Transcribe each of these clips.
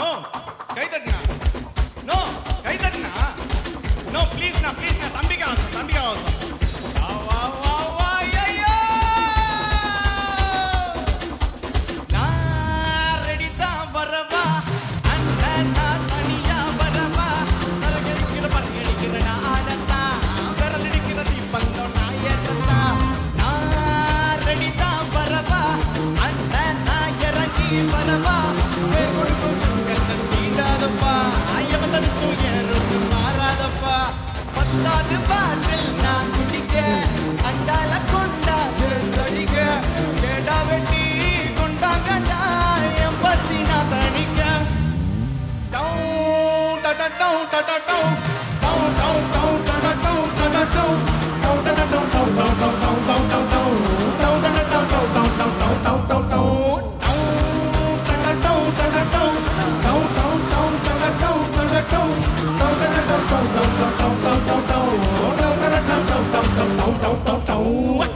no கை தட்டுனா no கை தட்டுனா நோ ப்ளீஸ் நான் தம்பிக்கு அவசரம் வா வா வா ஐயோ நான் ரெடி தான் வரவா அந்த நான் தனியா வரவா பறகடிக்கிற நான் ஆடத்தா விரலடிக்கிற தீப்பந்தம் நான் ஏற்றத்தா நான் ரெடி தான் வரவா அந்த நான் இறங்கி வரவா தீண்டாதப்பா ஐயவன் தடுக்கும் ஏறும் மாறாதப்பா பத்தாது பாட்டில் நான் குடிக்க அண்டால கொண்டா செடிக்க கேடா வெட்டி கொண்டாங்கண்டா என் பசி நான் தணிக்க டவுன் டட டவுன் டட டவுன் டவுன் டவுன் டவுன் டட டவுன் டட டவுன் டவுன் டட டவுன் டவுன் டவுன் டவுன் டவுன் டவுன் டவுன் டவுன் டட டவுன் டவுன் டவுன் டவுன் டவுன் டவுன் டவுன்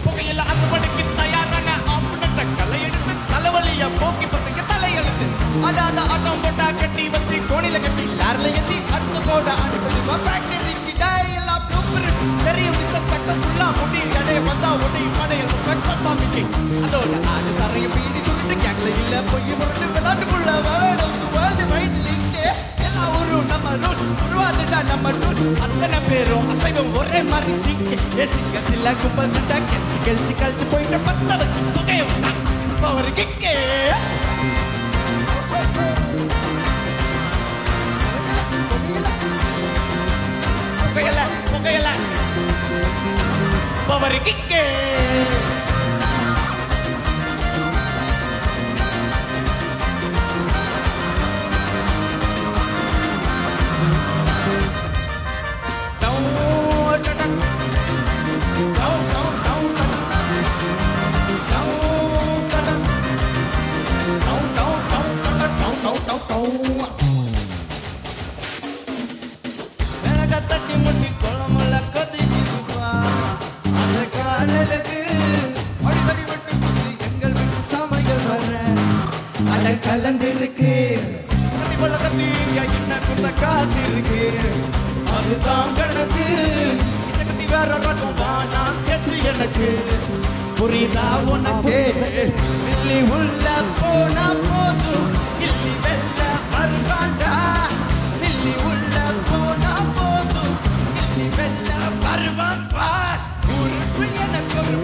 புகையில அறுபடுக்கு தயாரான ஆம்புனட்ட கலையெடுத்து தலைவலிய போக்கி பசங்க தலையெழுத்து அடாத ஆட்டம் போட்டா கட்டி வச்சு கோணில கட்டி லாரில ஏத்தி அடுத்து போட அனுப்பி பிராக்டிஸ் எல்லாம் தெரியும் சக்சஸ்ஃபுல்லா முடி அடைய வந்தா ஒடி படைய சக்சஸ் சாமிக்கு அதோட ஆடு சரைய பீடி சுட்டு கேட்கல இல்ல போய் முரட்டு விளையாட்டுக்குள்ள வேணும் வேர்ல்டு வைட் லிங்க் எல்லா ஊரும் நம்ம ரூட் உருவாதுட்டா நம்ம ரூட் அத்தனை பேரும் அசைவம் ஒரே மாதிரி சிக்க சிக்க சில்ல கும்பல் சுட்டா கழிச்சு போயிட்டு பத்த வச்சு புகையும் பவர் கிக்கே புகையல பவர் கிக்கே தட்டி முட்டி குளமுள்ள கொதிக்குதுப்பா அந்த காலலுக்கு அடிதடி விட்டு எங்கள் வீட்டு சமையல் வர அட கலந்திருக்கு கட்டி கத்தி என்ன குத்த காத்திருக்கு அதுதான் கணக்கு கத்தி வேற ரகம் வானா சேர்த்து எனக்கு புரியுதா உனக்கு மில்லி உள்ள போனா போதும் கில்லி வெல்ல வருவாண்டா மில்லி உள்ள போனா போதும் கில்லி வெல்ல வருவான் பார் ஊருக்குள் எனக்கு ஒரு